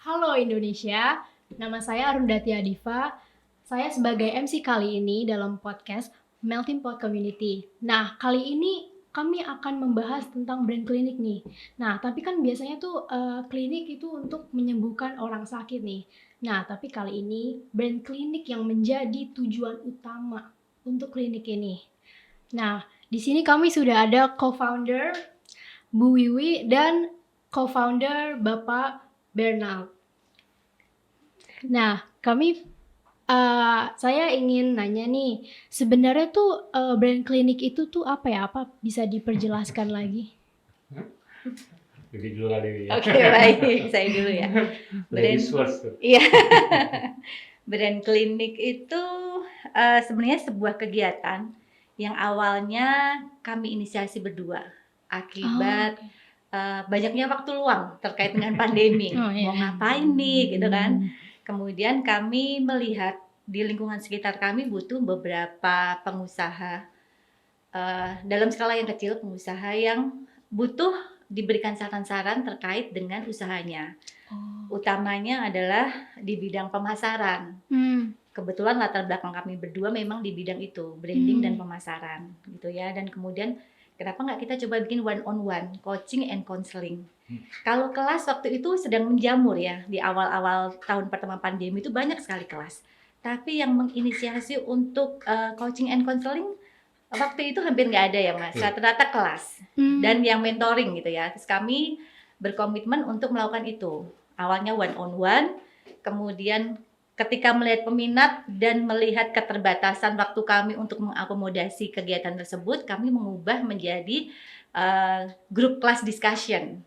Halo Indonesia, nama saya Arundhati Adifa. Saya sebagai MC kali ini dalam podcast Melting Pot Community. Nah, kali ini kami akan membahas tentang brand klinik nih. Nah, tapi kan biasanya tuh klinik itu untuk menyembuhkan orang sakit nih. Nah, tapi kali ini brand klinik yang menjadi tujuan utama untuk klinik ini. Nah, di sini kami sudah ada co-founder Bu Wiwi dan co-founder Bapak Bernard. Nah, saya ingin nanya nih, sebenarnya tuh brand klinik itu tuh apa ya? Apa bisa diperjelaskan lagi? Jadi dulu kali ya. Oke, baik, saya dulu ya. Ladies first. Iya. Brand klinik itu sebenarnya sebuah kegiatan yang awalnya kami inisiasi berdua akibat banyaknya waktu luang terkait dengan pandemi. Mau ngapain nih gitu kan. Kemudian kami melihat di lingkungan sekitar kami butuh beberapa pengusaha dalam skala yang kecil, pengusaha yang butuh diberikan saran-saran terkait dengan usahanya. Utamanya adalah di bidang pemasaran. Kebetulan latar belakang kami berdua memang di bidang itu, branding dan pemasaran gitu ya. Dan kemudian kenapa nggak kita coba bikin one-on-one, coaching and counseling. Kalau kelas waktu itu sedang menjamur ya, di awal-awal tahun pertama pandemi itu banyak sekali kelas. Tapi yang menginisiasi untuk coaching and counseling waktu itu hampir nggak ada ya Mas, rata-rata kelas dan yang mentoring gitu ya. Terus kami berkomitmen untuk melakukan itu. Awalnya one on one, kemudian ketika melihat peminat dan melihat keterbatasan waktu kami untuk mengakomodasi kegiatan tersebut, kami mengubah menjadi grup class discussion.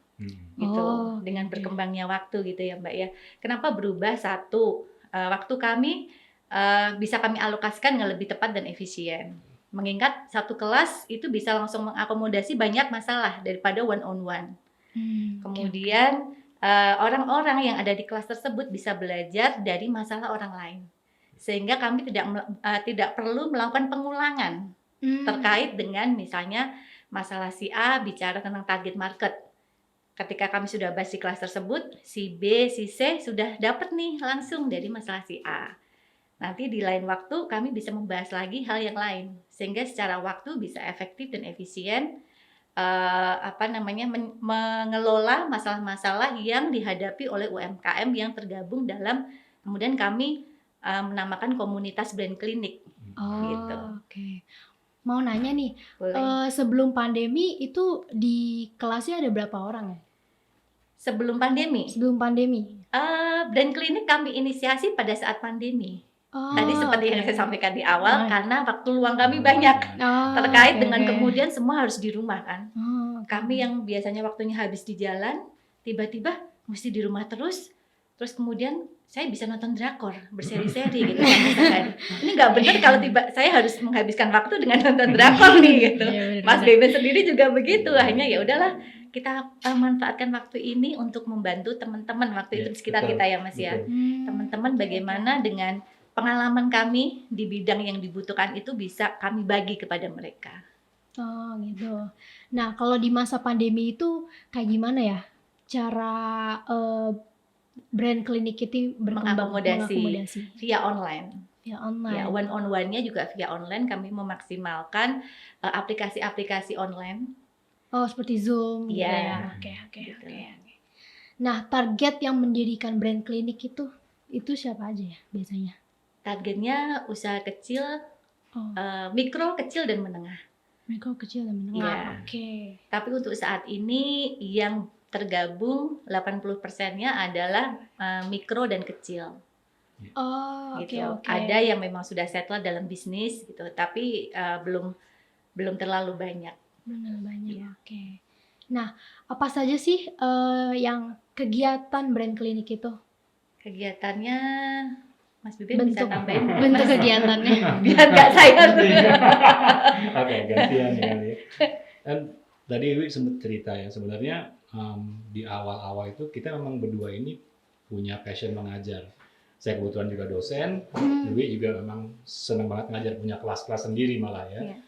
Gitu. Dengan berkembangnya waktu gitu ya Mbak ya. Kenapa berubah? Satu, waktu kami bisa kami alokasikan dengan lebih tepat dan efisien. Mengingat satu kelas itu bisa langsung mengakomodasi banyak masalah daripada one on one. Kemudian orang-orang yang ada di kelas tersebut bisa belajar dari masalah orang lain, sehingga kami tidak perlu melakukan pengulangan terkait dengan misalnya masalah si A bicara tentang target market. Ketika kami sudah bahas di kelas tersebut, si B, si C sudah dapat nih langsung dari masalah si A. Nanti di lain waktu kami bisa membahas lagi hal yang lain, sehingga secara waktu bisa efektif dan efisien mengelola masalah-masalah yang dihadapi oleh UMKM yang tergabung dalam, kemudian kami menamakan komunitas brand klinik. Gitu. Oke. Mau nanya nih, sebelum pandemi itu di kelasnya ada berapa orang ya? Sebelum pandemi? Sebelum pandemi. Brand klinik kami inisiasi pada saat pandemi. Tadi seperti yang saya sampaikan di awal, karena waktu luang kami banyak terkait dengan kemudian semua harus di rumah kan. Kami yang biasanya waktunya habis di jalan, tiba-tiba mesti di rumah terus kemudian saya bisa nonton drakor berseri-seri gitu. Ini nggak benar kalau saya harus menghabiskan waktu dengan nonton drakor nih gitu. Mas Beben sendiri juga begitu, hanya ya udahlah kita manfaatkan waktu ini untuk membantu teman-teman waktu itu di sekitar kita ya Mas ya. Teman-teman bagaimana dengan pengalaman kami di bidang yang dibutuhkan itu bisa kami bagi kepada mereka. Oh gitu. Nah kalau di masa pandemi itu kayak gimana ya cara brand klinik itu mengakomodasi via online. Via online. Ya, one on one-nya juga via online. Kami memaksimalkan aplikasi-aplikasi online. Oh seperti Zoom. Iya. Oke. Nah target yang mendirikan brand klinik itu siapa aja ya biasanya? Targetnya usaha kecil, mikro, kecil, dan menengah. Mikro, kecil, dan menengah. Oke. Tapi untuk saat ini yang tergabung 80%-nya adalah mikro dan kecil. Oke. Ada yang memang sudah settle dalam bisnis gitu, tapi belum terlalu banyak. Oke. Nah, apa saja sih yang kegiatan brand klinik itu? Kegiatannya Mas Beben bisa tambahin bentuk kegiatannya biar nggak saya tuh. Oke, gantian kali. Dan tadi Iwi sempat cerita ya sebenarnya di awal-awal itu kita memang berdua ini punya passion mengajar. Saya kebetulan juga dosen, Iwi juga memang senang banget ngajar, punya kelas-kelas sendiri malah ya.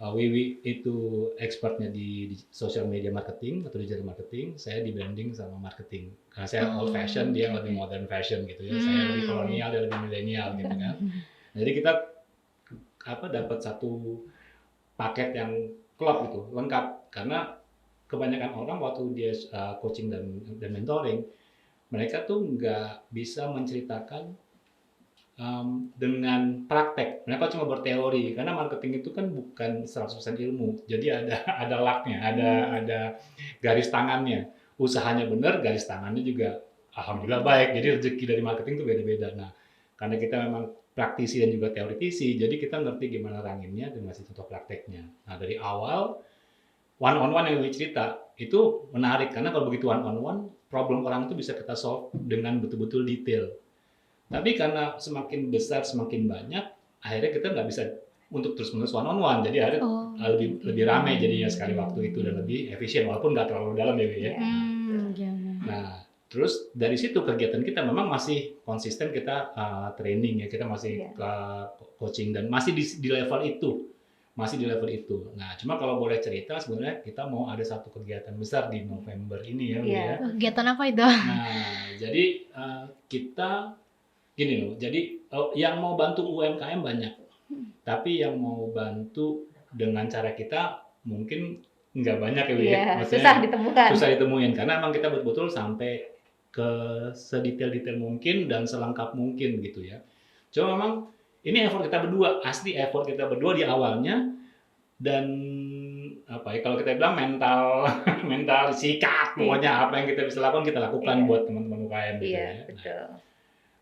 Wiwi itu expertnya di social media marketing atau digital marketing, saya di branding sama marketing. Karena saya old fashion, dia lebih modern fashion gitu ya. Saya lebih kolonial, dia lebih milenial gitu kan. Jadi kita dapat satu paket yang klop gitu, lengkap. Karena kebanyakan orang waktu dia coaching dan mentoring, mereka tuh nggak bisa menceritakan dengan praktek. Mereka cuma berteori karena marketing itu kan bukan 100% ilmu. Jadi ada luck-nya, ada garis tangannya. Usahanya benar, garis tangannya juga alhamdulillah baik. Jadi rezeki dari marketing itu beda-beda. Nah, karena kita memang praktisi dan juga teoritisi, jadi kita ngerti gimana ranginnya dan ngasih contoh prakteknya. Nah, dari awal one on one yang gue cerita itu menarik karena kalau begitu one on one, problem orang itu bisa kita solve dengan betul-betul detail. Tapi karena semakin besar, semakin banyak, akhirnya kita nggak bisa untuk terus-menerus one on one. Jadi akhirnya lebih ramai jadinya sekali waktu itu dan lebih efisien walaupun nggak terlalu dalam ya, ya. Nah, terus dari situ kegiatan kita memang masih konsisten kita training ya, kita masih coaching dan masih di level itu. Masih di level itu. Nah, cuma kalau boleh cerita sebenarnya kita mau ada satu kegiatan besar di November ini ya, ya. Kegiatan apa itu? Nah, jadi kita gini loh, jadi yang mau bantu UMKM banyak, tapi yang mau bantu dengan cara kita mungkin nggak banyak ya, Iya, maksudnya susah ditemuin karena memang kita betul-betul sampai ke sedetail-detail mungkin dan selengkap mungkin gitu ya. Cuma memang ini effort kita berdua, asli effort kita berdua di awalnya dan apa ya kalau kita bilang mental mental sikat pokoknya apa yang kita bisa lakukan kita lakukan buat teman-teman UKM gitu ya. Betul.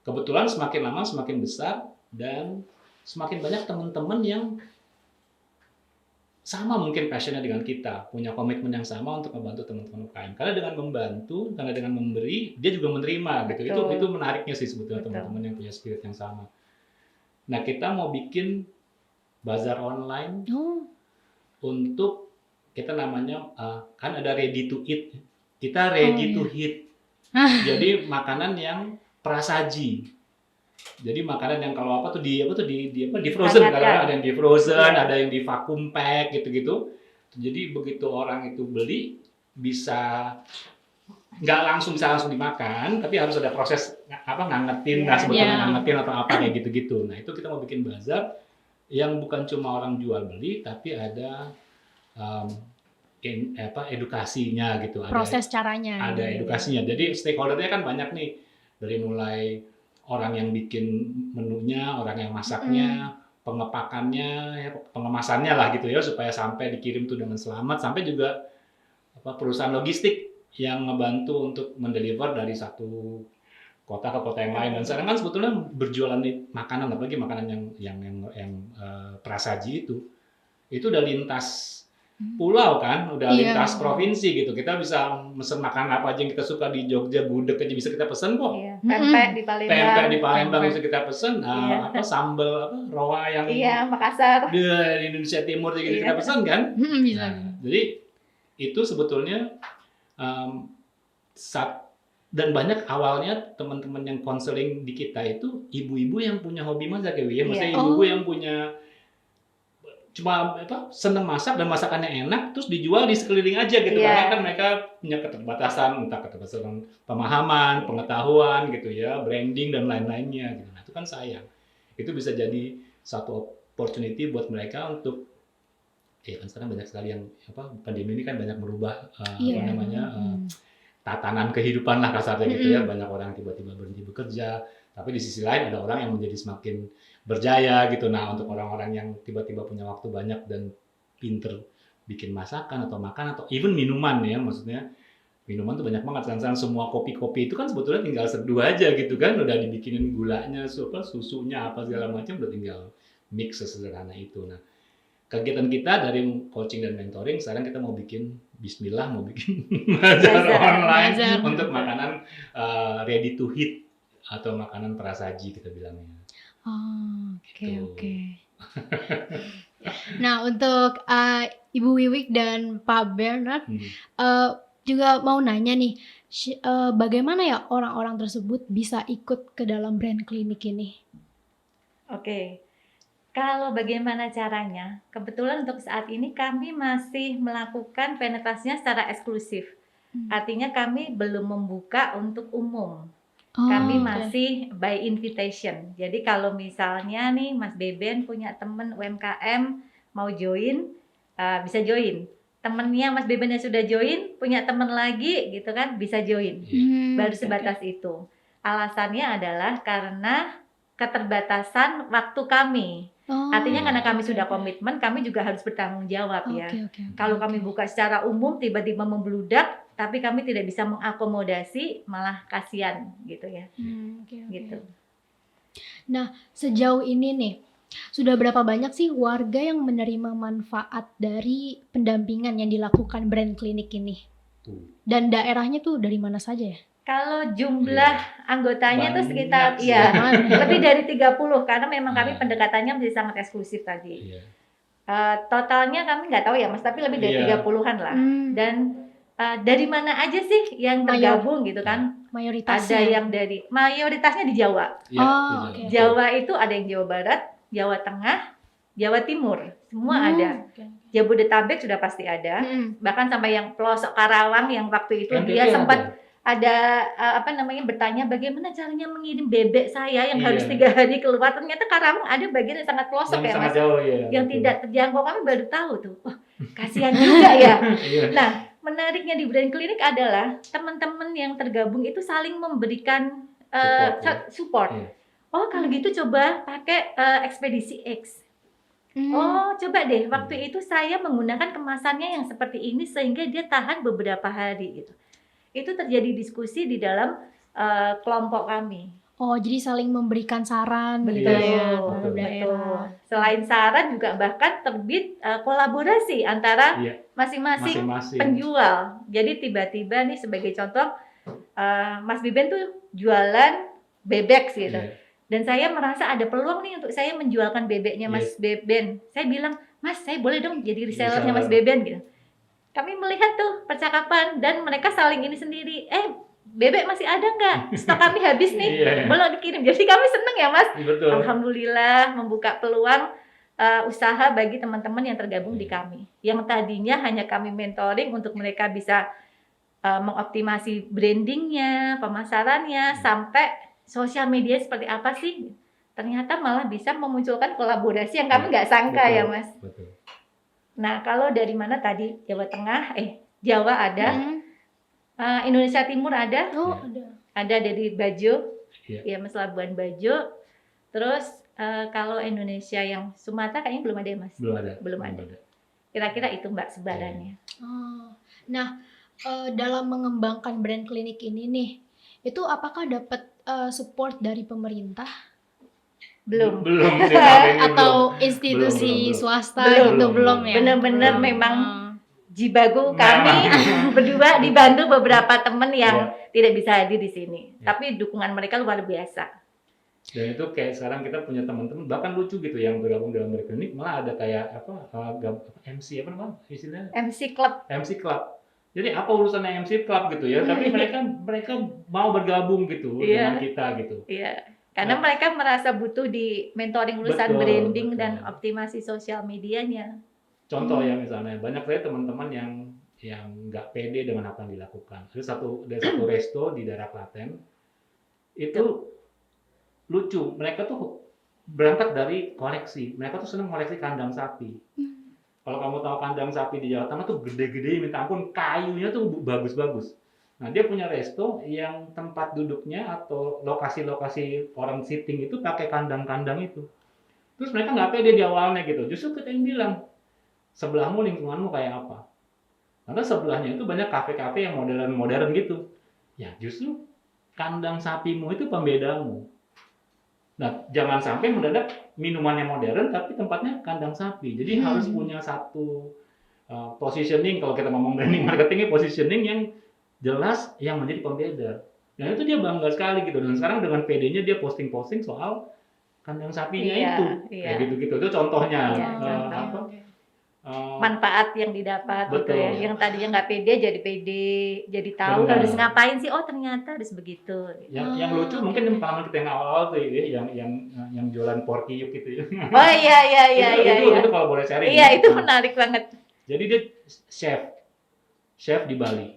Kebetulan semakin lama semakin besar dan semakin banyak teman-teman yang sama mungkin passionnya dengan kita, punya komitmen yang sama untuk membantu teman-teman UKM. Karena dengan membantu, karena dengan memberi, dia juga menerima gitu. Itu menariknya sih sebetulnya teman-teman yang punya spirit yang sama. Nah, kita mau bikin bazar online untuk kita namanya kan ada ready to eat. Kita ready to eat. Jadi makanan yang prasaji. Jadi makanan yang kalau di frozen karena ada yang di frozen, ada yang di vacuum pack gitu-gitu. Jadi begitu orang itu beli bisa nggak langsung dimakan, tapi harus ada proses ngangetin, ngangetin atau apa kayak gitu-gitu. Nah, itu kita mau bikin bazar yang bukan cuma orang jual beli tapi ada edukasinya gitu, proses caranya. Ada edukasinya. Jadi stakeholder-nya kan banyak nih, dari mulai orang yang bikin menunya, orang yang masaknya, pengepakannya, pengemasannya lah gitu ya supaya sampai dikirim tuh dengan selamat, sampai juga perusahaan logistik yang ngebantu untuk mendeliver dari satu kota ke kota yang lain. Dan sekarang kan sebetulnya berjualan makanan, apalagi makanan yang prasaji itu udah lintas pulau kan, udah lintas provinsi gitu. Kita bisa mesen makan apa aja yang kita suka di Jogja, gudeg aja bisa kita pesen kok. Pempek di Palembang. Bisa kita pesen. Sambal roa yang Makassar. Di Indonesia Timur juga kita pesen kan. Bisa. Jadi itu sebetulnya dan banyak awalnya teman-teman yang konseling di kita itu ibu-ibu yang punya hobi masak ya, maksudnya ibu-ibu yang punya cuma seneng masak dan masakannya enak terus dijual di sekeliling aja gitu karena kan mereka punya keterbatasan pemahaman, pengetahuan gitu ya, branding dan lain-lainnya gitu. Nah, itu kan sayang. Itu bisa jadi satu opportunity buat mereka untuk kan sekarang banyak sekali yang pandemi ini kan banyak merubah tatanan kehidupan lah kasarnya gitu ya. Banyak orang tiba-tiba berhenti bekerja, tapi di sisi lain ada orang yang menjadi semakin berjaya gitu. Nah, untuk orang-orang yang tiba-tiba punya waktu banyak dan pinter bikin masakan atau makan atau even minuman ya, maksudnya minuman tuh banyak banget kan, semua kopi-kopi itu kan sebetulnya tinggal seduh aja gitu kan, udah dibikinin gulanya, susunya apa segala macam, udah tinggal mix sesederhana itu. Nah, kegiatan kita dari coaching dan mentoring sekarang kita mau bikin bismillah mau bikin bazar online untuk makanan ready to eat atau makanan prasaji kita bilangnya. Oke. Nah, untuk Ibu Wiwik dan Pak Bernard juga mau nanya nih, bagaimana ya orang-orang tersebut bisa ikut ke dalam brand klinik ini? Oke. Kalau bagaimana caranya? Kebetulan untuk saat ini kami masih melakukan penetrasinya secara eksklusif. Artinya kami belum membuka untuk umum. Kami oke. masih by invitation. Jadi kalau misalnya nih Mas Beben punya temen UMKM mau join, bisa join. Temennya Mas Beben yang sudah join, punya temen lagi gitu kan, bisa join. Baru Oke, sebatas itu. Alasannya adalah karena keterbatasan waktu kami. Oh, Artinya karena kami oke, sudah oke. komitmen, kami juga harus bertanggung jawab ya. Oke, oke, oke, Kalau oke. kami buka secara umum tiba-tiba membludak, tapi kami tidak bisa mengakomodasi, malah kasihan gitu ya. Oke, oke. Gitu. Sejauh ini nih, sudah berapa banyak sih warga yang menerima manfaat dari pendampingan yang dilakukan brand klinik ini? Tuh. Dan daerahnya tuh dari mana saja ya? Kalau jumlah anggotanya itu Banyak sekitar sih. ya Banyak. lebih dari 30 karena memang kami Ah. pendekatannya menjadi sangat eksklusif tadi. Iya. Totalnya kami nggak tahu ya Mas, tapi lebih dari Iya. 30-an lah. Hmm, Dan dari mana aja sih yang tergabung gitu kan? mayoritasnya. Ada yang dari mayoritasnya di Jawa. Iya, Oh, iya. oke. Jawa itu ada yang Jawa Barat, Jawa Tengah, Jawa Timur, semua ada. Oke. Jabodetabek sudah pasti ada. Bahkan sampai yang pelosok Karawang yang waktu itu NTT dia ada. sempat ada bertanya bagaimana caranya mengirim bebek saya yang Iya. harus 3 hari keluar. Ternyata Karawang ada bagian yang sangat pelosok Yang ya sangat Mas, jauh ya. yang betul. tidak terjangkau. Kami baru tahu tuh. Wah, kasihan juga ya. Iya. Nah, menariknya di brand klinik adalah teman-teman yang tergabung itu saling memberikan support. Iya. Oh, kalau gitu coba pakai ekspedisi X. Oh, coba deh. Waktu itu saya menggunakan kemasannya yang seperti ini sehingga dia tahan beberapa hari gitu. Itu terjadi diskusi di dalam kelompok kami. Oh, jadi saling memberikan saran gitu Betul, ya betul. terhadap daerah. Betul. Selain saran juga bahkan terbit kolaborasi antara Iya. masing-masing Masing-masing. penjual. Jadi tiba-tiba nih sebagai contoh Mas Biben tuh jualan bebek gitu. Iya. Dan saya merasa ada peluang nih untuk saya menjualkan bebeknya Mas Beben. Saya bilang, Mas, saya boleh dong jadi resellernya Mas Beben gitu. Kami melihat tuh percakapan dan mereka saling ini sendiri. Bebek masih ada nggak? Stok kami habis nih, Iya. belum dikirim. Jadi kami seneng ya Mas. Betul. Alhamdulillah membuka peluang usaha bagi teman-teman yang tergabung di kami. Yang tadinya hanya kami mentoring untuk mereka bisa mengoptimasi brandingnya, pemasarannya, sampai sosial media seperti apa sih? Ternyata malah bisa memunculkan kolaborasi yang kami nggak sangka Betul. ya Mas. Betul. Nah kalau dari mana tadi? Jawa Tengah, Jawa ada, Indonesia Timur ada, Oh, Iya. ada. dari Bajo, Iya. ya Mas Labuan Bajo. Terus kalau Indonesia yang Sumatera kayaknya belum ada ya Mas? Belum ada. Belum ada. Kira-kira itu Mbak sebarannya. Oh. Nah, dalam mengembangkan brand klinik ini nih, itu apakah dapat support dari pemerintah Belum. Belum. sih, saat ini atau belum. institusi Belum. swasta Belum. gitu belum ya? Benar-benar Belum. memang Oh. Jibago kami berdua dibantu beberapa teman yang tidak bisa hadir di sini. Iya. Tapi dukungan mereka luar biasa. Dan itu kayak sekarang kita punya teman-teman bahkan lucu gitu yang bergabung dalam brand klinik, malah ada kayak MC apa namanya istilahnya, MC Club. MC Club. Jadi apa urusannya MC Club gitu ya? Tapi mereka mau bergabung gitu Iya. dengan kita gitu. Iya. Karena mereka merasa butuh di mentoring urusan Betul, branding betul. dan optimasi sosial medianya. Contoh ya misalnya banyak saya teman-teman yang nggak pede dengan apa yang dilakukan. Ada satu resto di daerah Klaten itu lucu. Mereka tuh berangkat dari koleksi. Mereka tuh senang koleksi kandang sapi. Kalau kamu tahu kandang sapi di Jawa Tengah tuh gede-gede, minta ampun, kayunya tuh bagus-bagus. Nah dia punya resto yang tempat duduknya atau lokasi-lokasi orang sitting itu pakai kandang-kandang itu. Terus mereka nggak pede di awalnya gitu. Justru kita yang bilang, sebelahmu lingkunganmu kayak apa? Karena sebelahnya itu banyak kafe-kafe yang modern-modern gitu. Ya justru kandang sapimu itu pembedamu. Nah jangan sampai mendadak minumannya modern tapi tempatnya kandang sapi. Jadi harus punya satu positioning, kalau kita ngomong branding marketingnya positioning yang jelas yang menjadi pembeda. Dan itu dia bangga sekali gitu. Dan sekarang dengan PD-nya dia posting-posting soal kandang sapinya Iya, itu. iya. Kayak gitu-gitu. Itu contohnya. Iya, Oh, contoh. apa? oke. manfaat yang didapat gitu ya. Betul. Yang tadinya nggak pede, jadi tahu Benar. harus ngapain sih. Oh ternyata harus begitu. Yang lucu mungkin yang pengalaman kita yang awal-awal tuh ya, yang jualan porky yuk gitu ya. Oh iya Itu kalau boleh sharing. Iya ya. itu menarik banget. Jadi dia chef di Bali.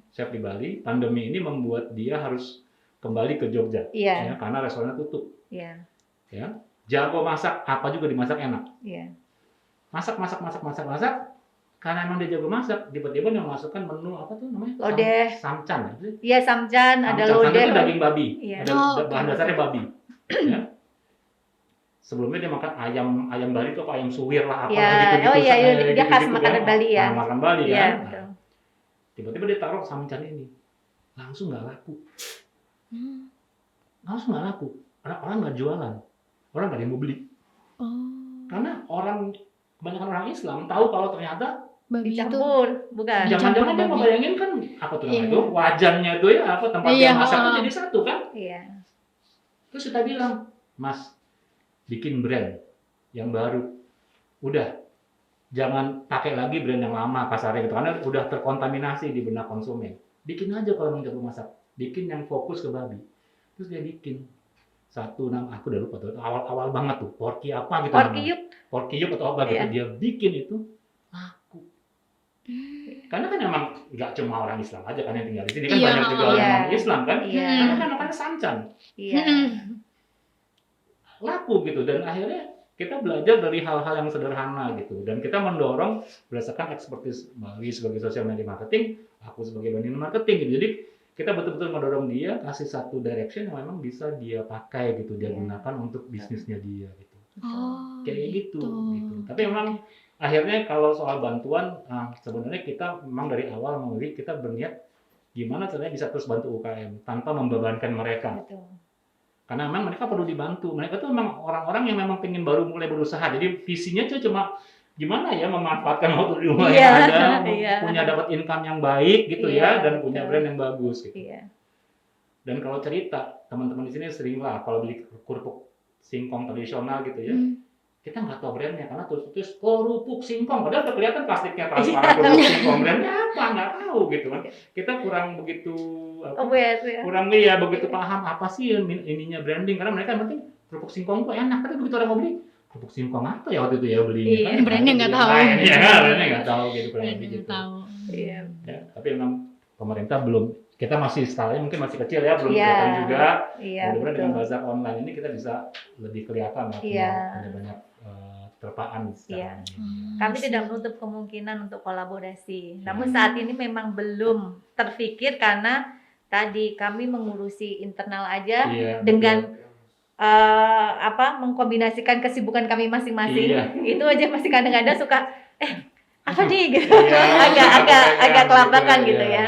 Chef di Bali, pandemi ini membuat dia harus kembali ke Jogja. Iya. Ya, karena restorannya tutup. Iya. Ya. Jago masak, apa juga dimasak enak. Iya. Masak. Karena emang dia jago masak, tiba-tiba dia memasukkan menu apa tuh namanya? Lodeh. Samcan. Iya samcan, ada Samcan lodeh. itu daging babi. Iya. Ada bahan dasarnya babi. Ya. Sebelumnya dia makan ayam Bali itu apa ayam suwir lah apa Iya. gitu-gitu. Oh iya, dia khas gitu-gitu makanan kan. Bali ya. Makan Bali Iya, kan. betul. Tiba-tiba dia taruh samcan ini. Langsung nggak laku. Langsung nggak laku. Orang nggak jualan. Orang nggak ada yang mau beli. Karena kebanyakan orang Islam tahu kalau ternyata Babi itu. Dicampur, bukan? jangan-jangan dia babi. mau bayangin kan apa tuh namanya Iya. itu wajannya itu ya apa tempat Iya, dia masak itu heeh. jadi satu kan. Iya. Terus kita bilang, Mas, bikin brand yang baru. Udah, jangan pakai lagi brand yang lama kasarnya gitu karena udah terkontaminasi di benak konsumen. Bikin aja kalau mau jago masak, bikin yang fokus ke babi. Terus dia bikin satu nama aku udah lupa tuh awal-awal banget tuh porky apa gitu Porky namanya. yuk. Porky yuk atau apa gitu Iya. dia bikin itu laku. Karena kan emang nggak cuma orang Islam aja kan yang tinggal di sini kan Iya, banyak juga orang iya. non-Islam kan. Iya. Karena kan makannya sancan Iya. laku gitu dan akhirnya kita belajar dari hal-hal yang sederhana gitu dan kita mendorong berdasarkan ekspertis Bali sebagai social media marketing, aku sebagai banding marketing gitu. Jadi kita betul-betul mendorong dia kasih satu direction yang memang bisa dia pakai gitu, dia Iya. gunakan untuk bisnisnya dia gitu. Oh, Kayak gitu. Tapi memang akhirnya kalau soal bantuan sebenarnya kita memang dari awal memilih kita berniat gimana caranya bisa terus bantu UKM tanpa membebankan mereka. Betul. Karena memang mereka perlu dibantu. Mereka tuh memang orang-orang yang memang pengen baru mulai berusaha. Jadi visinya tuh cuma gimana ya memanfaatkan waktu di rumah Iya, yang ada, iya. punya dapat income yang baik gitu Iya, ya, dan punya betul. brand yang bagus gitu. Iya. Dan kalau cerita teman-teman di sini sering lah kalau beli kerupuk singkong tradisional gitu ya, kita nggak tahu brandnya karena terus kerupuk singkong, padahal udah kelihatan plastiknya transparan kerupuk singkong, brandnya apa nggak tahu gitu kan. Kita kurang begitu Aware ya. kurang ya begitu paham apa sih ininya branding karena mereka yang penting kerupuk singkong itu enak tapi begitu orang mau beli kerupuk singkong apa ya waktu itu ya belinya Iya. kan Brandnya nggak tahu. ya brandnya nggak tahu gitu kurang lebih Brandnya gitu tahu. Iya. ya, tapi memang pemerintah belum kita masih skalanya mungkin masih kecil ya belum Iya. kelihatan juga Iya, mudah-mudahan betul. dengan bazar online ini kita bisa lebih kelihatan lah Iya. punya banyak terpaan Iya. sekarang. Kami tidak menutup kemungkinan untuk kolaborasi. Namun saat ini memang belum terpikir karena tadi kami mengurusi internal aja Iya, dengan betul. mengkombinasikan kesibukan kami masing-masing. Iya. Itu aja masih kadang-kadang suka apa nih gitu. Iya, agak kelabakan gitu iya. ya.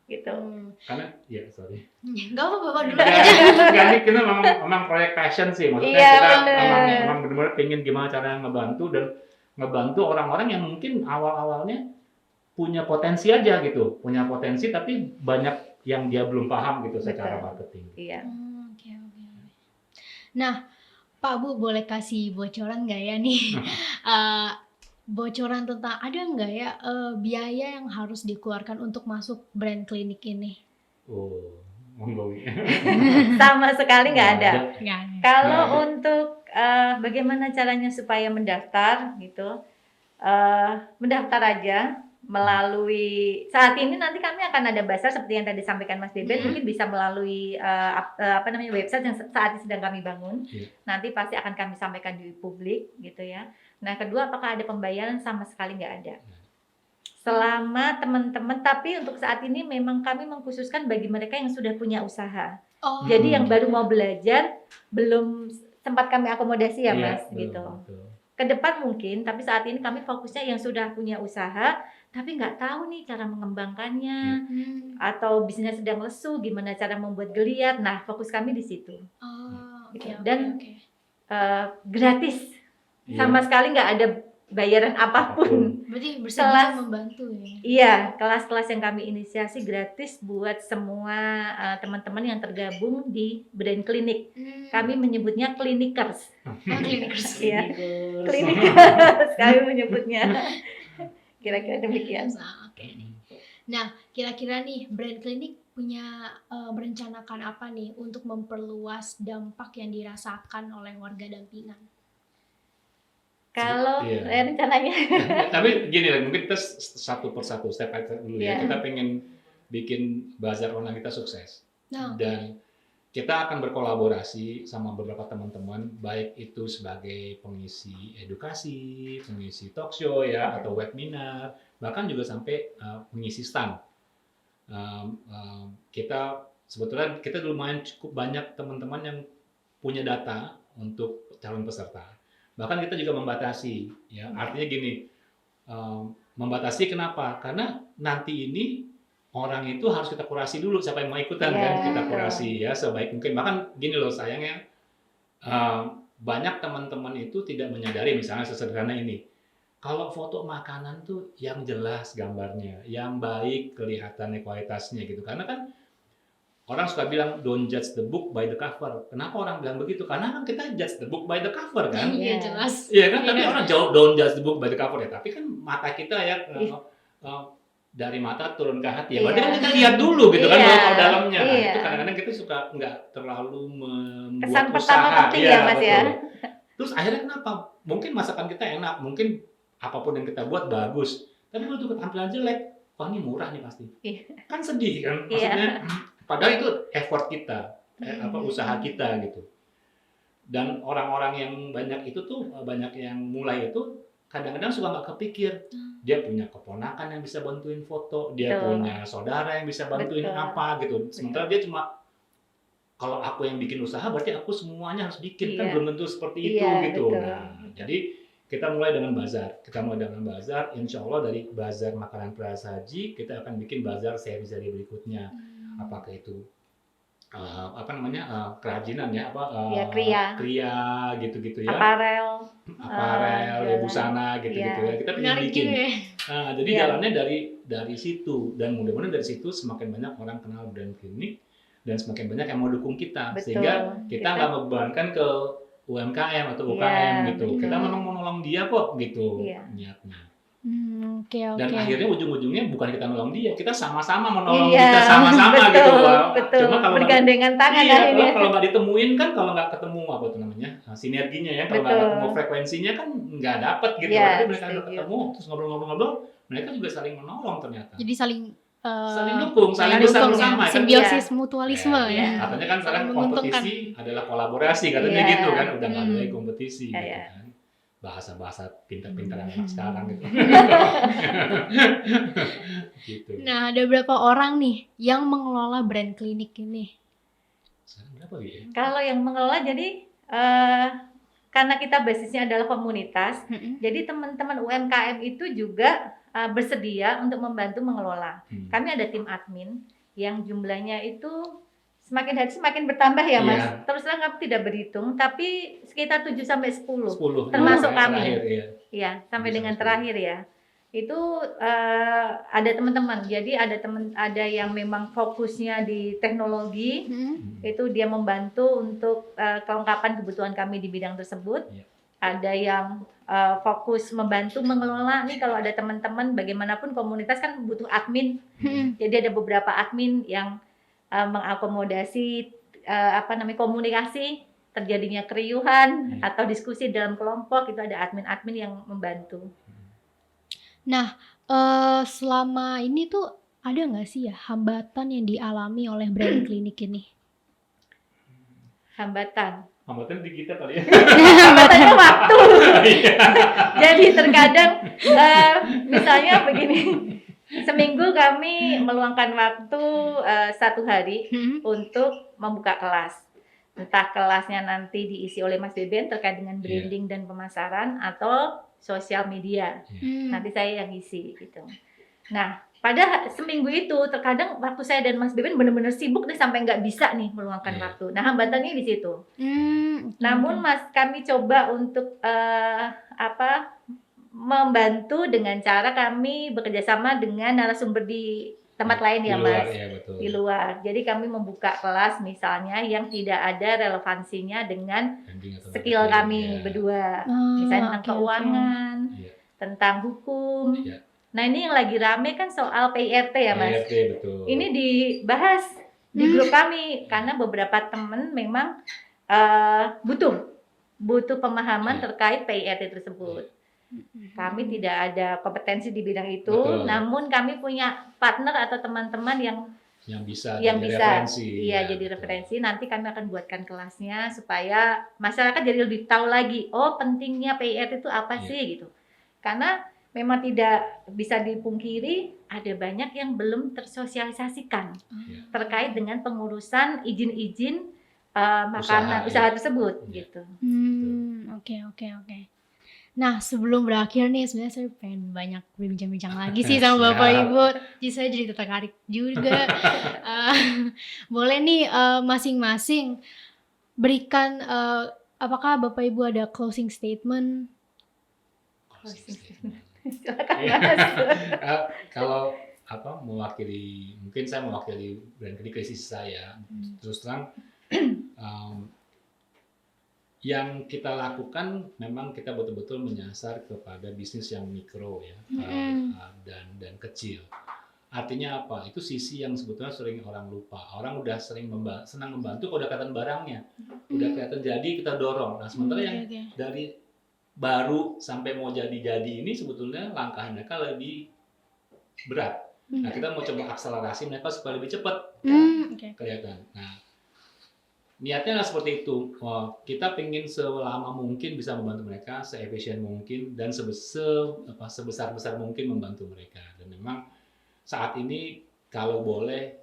Gitu. Karena ya sorry Gak apa-apa, Bapak dulu Enggak, aja. enggak, ini kita memang proyek passion sih. Maksudnya Iya, kita bener. memang benar-benar pengen gimana cara ngebantu dan ngebantu orang-orang yang mungkin awal-awalnya punya potensi aja gitu. Punya potensi tapi banyak yang dia belum paham gitu secara Betul. marketing. Iya. Oke. Nah, Pak Bu boleh kasih bocoran nggak ya nih? Bocoran tentang ada nggak ya biaya yang harus dikeluarkan untuk masuk brand klinik ini? Oh, monggo. Sama sekali nggak ada. Nggak ada. Kalau Nggak ada. untuk bagaimana caranya supaya mendaftar gitu, mendaftar aja melalui saat ini nanti kami akan ada bazar seperti yang tadi sampaikan Mas Deben, mungkin bisa melalui website yang saat ini sedang kami bangun. Iya. Nanti pasti akan kami sampaikan di publik gitu ya. Nah kedua apakah ada pembayaran? Sama sekali nggak ada. Selama teman-teman, tapi untuk saat ini memang kami mengkhususkan bagi mereka yang sudah punya usaha. Oh. Jadi yang baru mau belajar belum sempat kami akomodasi ya Iya, Mas betul, gitu. betul. Ke depan mungkin, tapi saat ini kami fokusnya yang sudah punya usaha tapi nggak tahu nih cara mengembangkannya atau bisnisnya sedang lesu, gimana cara membuat geliat. Nah fokus kami di situ. Oh, oke, Gitu. oke, Dan oke. gratis, Iya. sama sekali nggak ada bayaran apapun. Berarti bersedia Kelas. membantu ya. Iya, kelas-kelas yang kami inisiasi gratis buat semua teman-teman yang tergabung di Brand Clinic. Kami menyebutnya klinikers. Klinikers. Iya, klinikers kami menyebutnya. Kira-kira demikian. Oke nih. Nah, kira-kira nih Brand Clinic punya merencanakan apa nih untuk memperluas dampak yang dirasakan oleh warga Dampingan? Kalau Iya. rencananya Tapi gini lah, mungkin kita satu persatu, step by step dulu ya. Iya. Kita pengen bikin bazar online kita sukses. Nah, Dan kita akan berkolaborasi sama beberapa teman-teman, baik itu sebagai pengisi edukasi, pengisi talk show ya, atau webinar, bahkan juga sampai pengisi stand. Kita sebetulnya kita lumayan cukup banyak teman-teman yang punya data untuk calon peserta. Bahkan kita juga membatasi, ya. Artinya gini, membatasi kenapa? Karena nanti ini orang itu harus kita kurasi dulu siapa yang mau ikutan Iya, kan, kita betul. kurasi ya sebaik mungkin. Bahkan gini loh sayangnya, banyak teman-teman itu tidak menyadari misalnya sesederhana ini. Kalau foto makanan tuh yang jelas gambarnya, yang baik kelihatannya kualitasnya gitu. Karena kan orang suka bilang don't judge the book by the cover. Kenapa orang bilang begitu? Karena kan kita judge the book by the cover kan. iya Iya. jelas. Iya kan, tapi Iya. orang jauh don't judge the book by the cover ya. Tapi kan mata kita ya dari mata turun ke hati ya. Berarti Iya. kan kita lihat dulu gitu kan Iya. kalau dalamnya. Nah, Iya. itu kadang-kadang kita suka nggak terlalu membuat Kesan usaha. pertama penting ya, Mas, ya. betul. Terus akhirnya kenapa? Mungkin masakan kita enak, mungkin apapun yang kita buat bagus. Tapi begitu tampilan jelek, wah ini murah nih pasti. Iya. Kan sedih kan? Iya. Maksudnya padahal itu effort kita, usaha kita gitu. Dan orang-orang yang banyak itu tuh, banyak yang mulai itu kadang-kadang suka nggak kepikir. Dia punya keponakan yang bisa bantuin foto, dia Betul. punya saudara yang bisa bantuin Betul. apa gitu. Sementara dia cuma kalau aku yang bikin usaha berarti aku semuanya harus bikin, kan Iya. belum tentu seperti itu Iya, gitu. betul. Nah, jadi kita mulai dengan bazar. Insya Allah dari bazar makanan prasaji kita akan bikin bazar seri-seri berikutnya. Apakah itu kerajinan ya, Ya, kria. gitu-gitu ya, Aparel. aparel, ya, jualan. busana gitu-gitu Iya. ya. Kita pengen Menarik bikin. juga ya. Nah, jadi Iya. jalannya dari situ, dan mudah-mudahan dari situ semakin banyak orang kenal Brand Clinic dan semakin banyak yang mau dukung kita, Betul. sehingga kita nggak membebankan ke UMKM atau Iya, UKM gitu. Kita benar. memang mau nolong dia kok gitu Iya. niatnya. Oke. Dan akhirnya ujung-ujungnya bukan kita nolong dia, kita sama-sama menolong Iya, kita sama-sama betul, gitu. Wah, betul. Cuma kalau nggak- Bergandengan tangan iya, akhirnya. kalau nggak ditemuin kan, kalau nggak ketemu apa itu namanya sinerginya ya, kalau nggak Betul. ketemu frekuensinya kan nggak dapet gitu. Iya, Tapi mereka udah setuju. ketemu terus ngobrol-ngobrol, mereka juga saling menolong ternyata. Jadi saling Saling dukung, saling dukung bersama-sama ya. kan. Simbiosis mutualisme Iya. ya. Katanya kan sekarang Saling menguntungkan. kompetisi adalah kolaborasi, katanya Iya. gitu kan, udah nggak ada Hmm. lagi kompetisi Iya, gitu iya. kan. Bahasa-bahasa pintar-pintar anak sekarang gitu. Gitu. Nah, ada berapa orang nih yang mengelola Brand Clinic ini? Sekarang berapa ya? Kalau yang mengelola jadi karena kita basisnya adalah komunitas, jadi teman-teman UMKM itu juga bersedia untuk membantu mengelola. Kami ada tim admin yang jumlahnya itu semakin hari semakin bertambah ya, Mas. Iya. Terus terang kami tidak berhitung, tapi sekitar 7 sampai 10. 10 Termasuk yang kami. terakhir, iya. Iya, sampai 7 dengan sampai 10. terakhir ya. Itu ada teman-teman. Jadi ada yang memang fokusnya di teknologi, itu dia membantu untuk kelengkapan kebutuhan kami di bidang tersebut. Iya. Ada yang fokus membantu mengelola nih, kalau ada teman-teman bagaimanapun komunitas kan butuh admin. Jadi ada beberapa admin yang mengakomodasi komunikasi terjadinya keriuhan atau diskusi dalam kelompok, itu ada admin-admin yang membantu. Nah, selama ini tuh ada nggak sih ya hambatan yang dialami oleh Brand Clinic ini? Hambatan di kita kali ya. hambatannya waktu. Iya. Jadi terkadang misalnya begini, seminggu kami meluangkan waktu 1 hari untuk membuka kelas. Entah kelasnya nanti diisi oleh Mas Beben terkait dengan branding dan pemasaran, atau sosial media. Nanti saya yang isi gitu. Nah, pada seminggu itu terkadang waktu saya dan Mas Beben benar-benar sibuk deh sampai nggak bisa nih meluangkan Iya. waktu. Nah, hambatannya di situ. Namun Mas, kami coba untuk membantu dengan cara kami bekerja sama dengan narasumber di tempat lain Di ya luar, Mas. ya betul. Di luar. Jadi kami membuka kelas misalnya yang tidak ada relevansinya dengan Branding atau skill marketing, kami ya. berdua. Misalnya tentang Oke, oke. keuangan, Iya. tentang hukum. Iya. Nah, ini yang lagi rame kan soal PIRT ya Mas. PIRT, betul. Ini dibahas di grup kami karena beberapa teman memang butuh pemahaman Iya. terkait PIRT tersebut. Kami tidak ada kompetensi di bidang itu, Betul. namun kami punya partner atau teman-teman yang bisa yang jadi bisa referensi. iya Ya, jadi betul. referensi. Nanti kami akan buatkan kelasnya supaya masyarakat jadi lebih tahu lagi, oh pentingnya PIRT itu apa Iya. sih gitu. Karena memang tidak bisa dipungkiri ada banyak yang belum tersosialisasikan Iya. terkait dengan pengurusan izin-izin makanan Usaha, usaha iya. tersebut Iya. gitu. Oke. Nah, sebelum berakhir nih, sebenarnya saya pengen banyak berbincang-bincang lagi sih Siap. sama Bapak Ibu. Jadi saya jadi tertarik juga. Boleh nih masing-masing berikan apakah Bapak Ibu ada closing statement? Silakan Iya. Mas. Kalau mungkin saya mewakili brand krisis saya. Terus terang yang kita lakukan memang kita betul-betul menyasar kepada bisnis yang mikro ya, dan kecil. Artinya apa? Itu sisi yang sebetulnya sering orang lupa. Orang udah sering senang membantu kalau udah kelihatan barangnya, udah kelihatan jadi kita dorong. Nah sementara yang dari baru sampai mau jadi ini sebetulnya langkah mereka lebih berat. Nah kita mau coba akselerasi mereka supaya lebih cepat kelihatan. Nah niatnya seperti itu. Kita pengen selama mungkin bisa membantu mereka, seefisien mungkin dan sebesar mungkin membantu mereka. Dan memang saat ini kalau boleh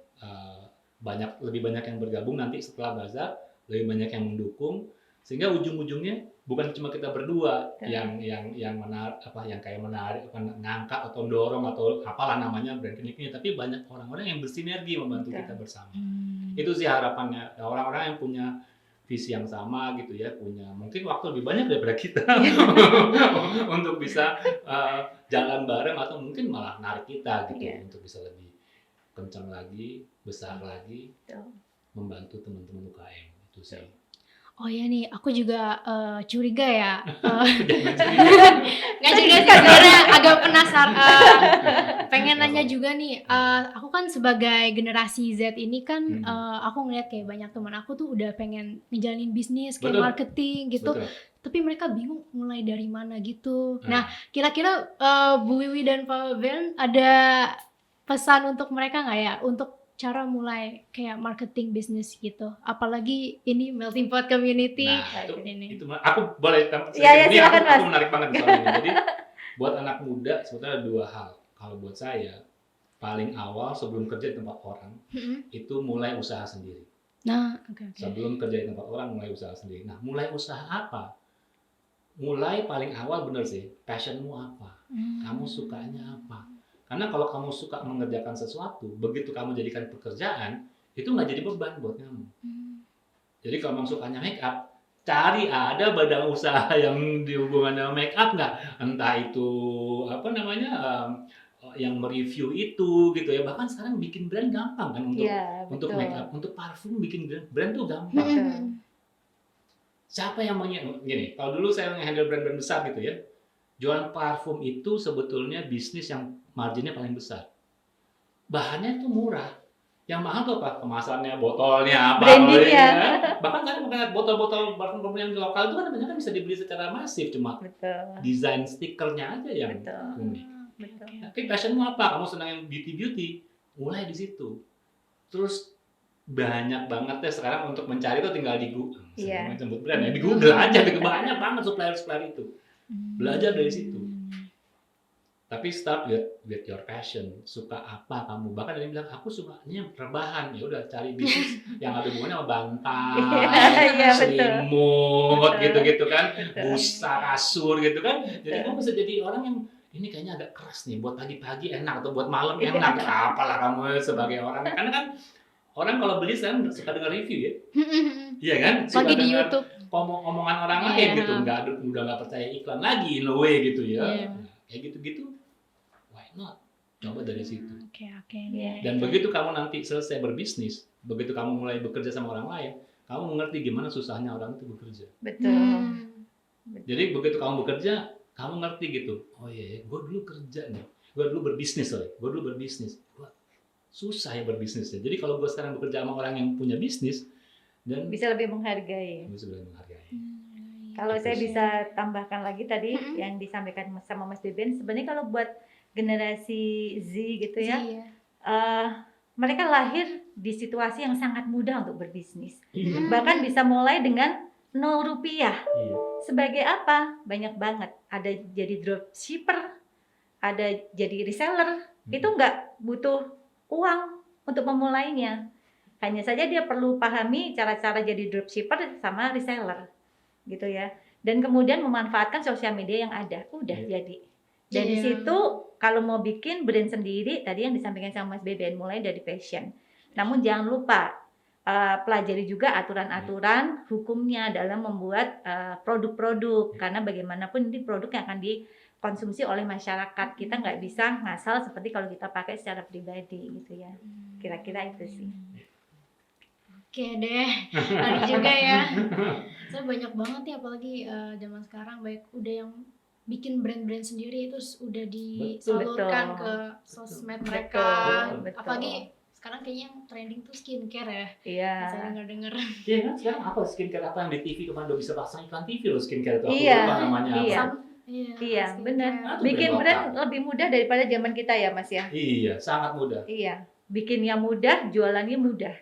lebih banyak yang bergabung nanti setelah bazar, lebih banyak yang mendukung sehingga ujung-ujungnya bukan cuma kita berdua yang menarik, ngangkat atau dorong atau apalah namanya brand kliniknya, tapi banyak orang-orang yang bersinergi membantu kita bersama. Itu sih harapannya, orang-orang yang punya visi yang sama gitu ya, punya mungkin waktu lebih banyak daripada kita untuk bisa jalan bareng atau mungkin malah narik kita gitu untuk bisa lebih kencang lagi, besar lagi, membantu teman-teman UKM itu sih. Oh ya nih, aku juga curiga ya. Nggak curiga sih, sebenarnya agak penasaran. Pengen nanya juga nih, aku kan sebagai generasi Z ini kan, aku ngeliat kayak banyak teman aku tuh udah pengen ngejalanin bisnis kayak marketing gitu. Betul. Tapi mereka bingung mulai dari mana gitu. Nah, kira-kira Bu Wiwi dan Pak Ben ada pesan untuk mereka nggak ya? Untuk cara mulai kayak marketing bisnis gitu, apalagi ini melting pot community. Nah, itu aku boleh silakan, aku menarik banget soal ini. Jadi buat anak muda sebetulnya ada dua hal. Kalau buat saya paling awal sebelum kerja di tempat orang itu mulai usaha sendiri. Nah, okay. Sebelum kerja di tempat orang mulai usaha sendiri. Nah, mulai usaha apa? Mulai paling awal bener sih, passionmu apa? Kamu sukanya apa? Karena kalau kamu suka mengerjakan sesuatu, begitu kamu jadikan pekerjaan, itu nggak jadi beban buat kamu. Jadi kalau memang sukanya make up, cari ada badan usaha yang dihubungan dengan make up nggak? Entah itu yang mereview itu gitu ya. Bahkan sekarang bikin brand gampang kan untuk make up, untuk parfum bikin brand tuh gampang. Siapa yang gini? Kalau dulu saya nge-handle brand-brand besar gitu ya. Jualan parfum itu sebetulnya bisnis yang marginnya paling besar. Bahannya itu murah. Yang mahal tuh apa? Kemasannya, botolnya, apa? Brandingnya. Bahkan kan botol-botol parfum yang lokal itu kan banyak kan bisa dibeli secara masif, cuma desain stikernya aja yang unik. Tapi passionmu apa? Kamu senang yang beauty, mulai di situ. Terus banyak banget ya sekarang untuk mencari itu tinggal di Google. Sebut brand ya, di Google aja, banyak banget supplier itu. Belajar dari situ. Tapi start with your passion. Suka apa kamu? Bahkan ada yang bilang aku sukanya rebahan. Ya udah cari bisnis yang ada hubungannya sama bantal, selimut gitu-gitu kan, busa kasur gitu kan. Jadi kamu bisa jadi orang yang ini kayaknya agak keras nih buat pagi-pagi enak atau buat malam enak. Apalah kamu sebagai orang. Karena kan orang kalau beli sekarang suka dengar review ya. Iya kan? Suka lagi di YouTube. Omongan orang lain gitu. Udah nggak percaya iklan lagi in a way gitu ya. kayak gitu-gitu, why not? Coba dari situ. Oke. Iya. Dan begitu kamu nanti selesai berbisnis, begitu kamu mulai bekerja sama orang lain, kamu mengerti gimana susahnya orang itu bekerja. Betul. Jadi begitu kamu bekerja, kamu ngerti gitu. Oh iya, gue dulu kerja nih, gue dulu berbisnis. Gua susah ya berbisnisnya. Jadi kalau gue sekarang bekerja sama orang yang punya bisnis, dan Bisa lebih menghargai. bisa lebih menghargai. Kalau Gitu saya sih. bisa tambahkan lagi tadi Mm-mm. yang disampaikan sama Mas Beben, sebenarnya kalau buat generasi Z gitu ya, Iya. mereka lahir di situasi yang sangat mudah untuk berbisnis. Iya. Bahkan bisa mulai dengan 0 rupiah. Iya. Sebagai apa? Banyak banget. Ada jadi dropshipper, ada jadi reseller. Itu nggak butuh uang untuk memulainya. Hanya saja dia perlu pahami cara-cara jadi dropshipper sama reseller, gitu ya. Dan kemudian memanfaatkan sosial media yang ada. Udah Iya. jadi. Dari Iya. situ kalau mau bikin brand sendiri, tadi yang disampaikan sama Mas Beben, mulai dari passion. Namun jangan lupa pelajari juga aturan-aturan hukumnya dalam membuat produk-produk, karena bagaimanapun ini produk yang akan dikonsumsi oleh masyarakat. Kita nggak bisa ngasal seperti kalau kita pakai secara pribadi gitu ya. Kira-kira itu sih. Oke deh, menarik juga ya. Saya banyak banget ya, apalagi zaman sekarang baik udah yang bikin brand-brand sendiri itu udah disalurkan Betul. ke sosmed mereka. Betul. Apalagi sekarang kayaknya yang trending tuh skincare ya. Iya. Saya dengar-dengar. Iya kan sekarang apa skincare apa yang di TV kemarin udah bisa pasang iklan TV loh skincare itu. Aku Iya, lupa namanya apa. iya. Iya, Iya, benar. Itu Bikin brand brand lokal. lebih mudah daripada zaman kita ya, Mas ya. Iya, sangat mudah. Iya, bikinnya mudah, jualannya mudah.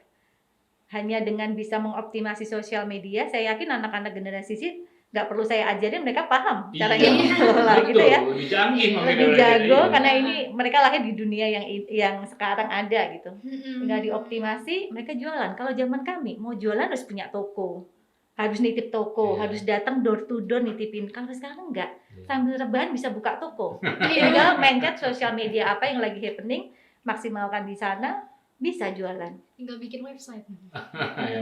Hanya dengan bisa mengoptimasi sosial media, saya yakin anak-anak generasi sih nggak perlu saya ajarin, mereka paham caranya Iya. mengelola gitu ya. Lebih canggih mungkin Lebih daripada kita, jago iya. karena ini mereka lahir di dunia yang sekarang ada gitu. Tinggal dioptimasi, mereka jualan. Kalau zaman kami mau jualan harus punya toko, harus nitip toko, Iya. harus datang door to door nitipin. Kalau sekarang enggak, Iya. sambil rebahan bisa buka toko. Iya. Tinggal mencet sosial media apa yang lagi happening, maksimalkan di sana, bisa jualan. Tinggal bikin website.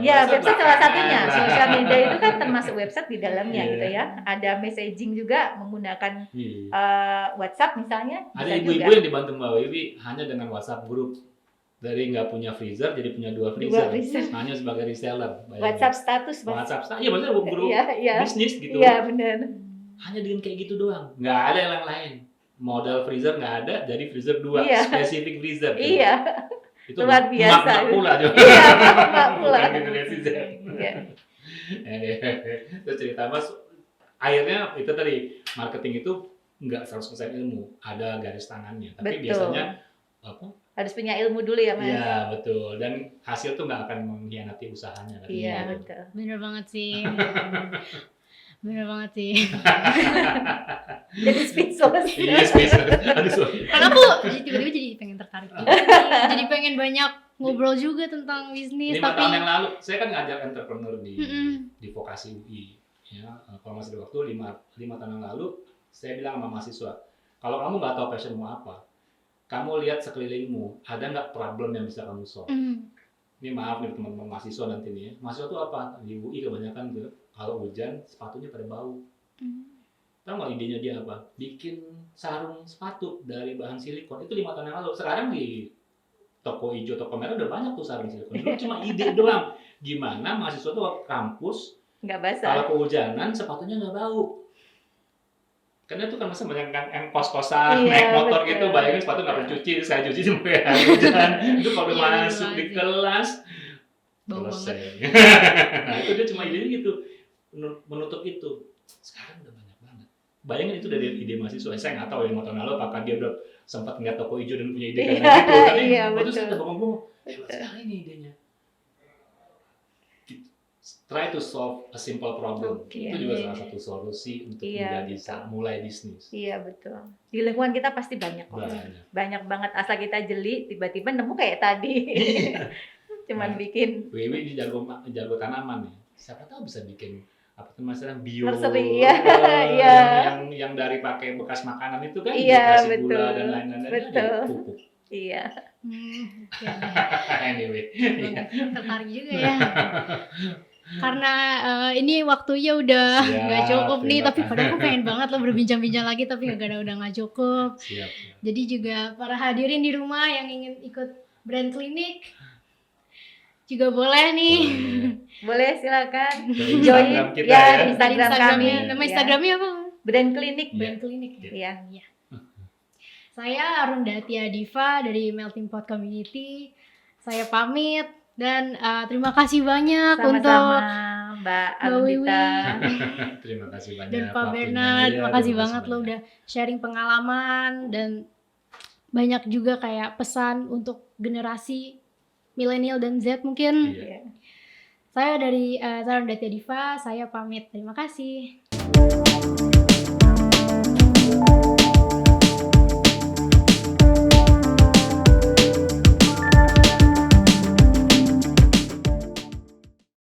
Ya, website salah belakangan satunya. lah. Sosial media itu kan termasuk website di dalamnya Iya. gitu ya. Ada messaging juga menggunakan Iya. WhatsApp misalnya. Ada Bisa ibu-ibu juga. yang dibantu Mbak Wiwi hanya dengan WhatsApp grup. Dari nggak punya freezer jadi punya 2 Dua freezer. freezer. Hanya sebagai reseller. bayangin. WhatsApp status, Mas. WhatsApp. Iya maksudnya grup Iya, iya. bisnis gitu. Iya, benar. Hanya dengan kayak gitu doang. Nggak ada yang lain. Modal freezer nggak ada, jadi freezer 2. Iya. Spesifik freezer. Iya. Itu Luar biasa. emak-emak pula. Iya, emak-emak pula. Bukan generasi Z. Iya. Terus cerita Mas, akhirnya itu tadi marketing itu nggak 100% ilmu, ada garis tangannya. Tapi Betul. biasanya apa? Harus punya ilmu dulu ya, Mas. Iya betul. Dan hasil tuh nggak akan mengkhianati usahanya. katanya Iya, gitu. betul. Bener banget sih. Bener banget sih. Jadi speechless. Iya spesial. Aduh sorry. Karena aku tiba-tiba jadi pengen tertarik juga nih. Jadi pengen banyak ngobrol juga tentang bisnis. 5 Tapi tahun yang lalu, saya kan ngajar entrepreneur Mm-mm. di vokasi UI. Ya, kalau masih ada waktu 5 tahun yang lalu, saya bilang sama mahasiswa, kalau kamu nggak tahu passionmu apa, kamu lihat sekelilingmu, ada nggak problem yang bisa kamu solve? Ini maaf nih teman-teman mahasiswa nanti nih ya. Mahasiswa tuh apa? Di UI kebanyakan tuh, kalau hujan sepatunya pada bau. Tahu nggak idenya dia apa? Bikin sarung sepatu dari bahan silikon. Itu 5 tahun yang lalu. Sekarang di toko hijau, toko merah udah banyak tuh sarung silikon. Dulu cuma ide doang. Gimana mahasiswa tuh waktu kampus, Nggak basah. kalau kehujanan sepatunya nggak bau. Karena itu kan masa banyak kan yang kos-kosan, Iya, naik motor betul. gitu, bayangin sepatu nggak pencuci, saya cuci sampai hari hujan. Itu kalau Iya, masuk bener di banget sih. kelas, bau banget. selesai. Nah itu dia cuma ide gitu, menutup itu. Sekarang udah banyak banget. Bayangin itu dari ide mahasiswa. Saya nggak tahu ya 5 tahun lalu apakah dia udah sempat ngeliat toko hijau dan punya ide Iya, kayak gitu. Tapi iya, waktu itu betul. saya bengong-bengong, hebat sekali nih idenya. Try to solve a simple problem. Oke. Itu juga salah satu solusi untuk Iya, menjadi betul. mulai bisnis. Iya, betul. Di lingkungan kita pasti banyak kok. Banyak. Banyak banget, asal kita jeli, tiba-tiba nemu kayak tadi. Cuman Nah. bikin Wiwi ini jago tanaman ya. Siapa tahu bisa bikin apa tuh masalah bio. Nursery, iya, eh, iya. Yang dari pakai bekas makanan itu kan Iya, dikasih betul. gula dan lain-lain Betul. jadi pupuk. iya. Oke deh. Anyway. Iya. Tertarik juga ya. karena ini waktunya udah Siap, nggak cukup nih, terima tapi padahal aku pengen banget lo berbincang-bincang lagi, tapi udah nggak cukup. Siap. Jadi juga para hadirin di rumah yang ingin ikut brand klinik juga boleh nih. Boleh silakan Ke join Instagram kita ya ya. di Instagram kami. Nama ya. Instagramnya apa? Brand Klinik. Iya. Brand klinik. Iya. Iya. Saya Arundhati Adifa dari Melting Pot Community. Saya pamit dan terima kasih banyak Sama-sama untuk Mbak Mbak Wiwi Arundita. Terima kasih banyak. dan Pak waktunya. Bernard. Iya, Terima kasih terima banget lo banyak. udah sharing pengalaman dan banyak juga kayak pesan untuk generasi milenial dan Z mungkin. Iya. Iya. Saya dari Arundhati Adifa, saya pamit. Terima kasih.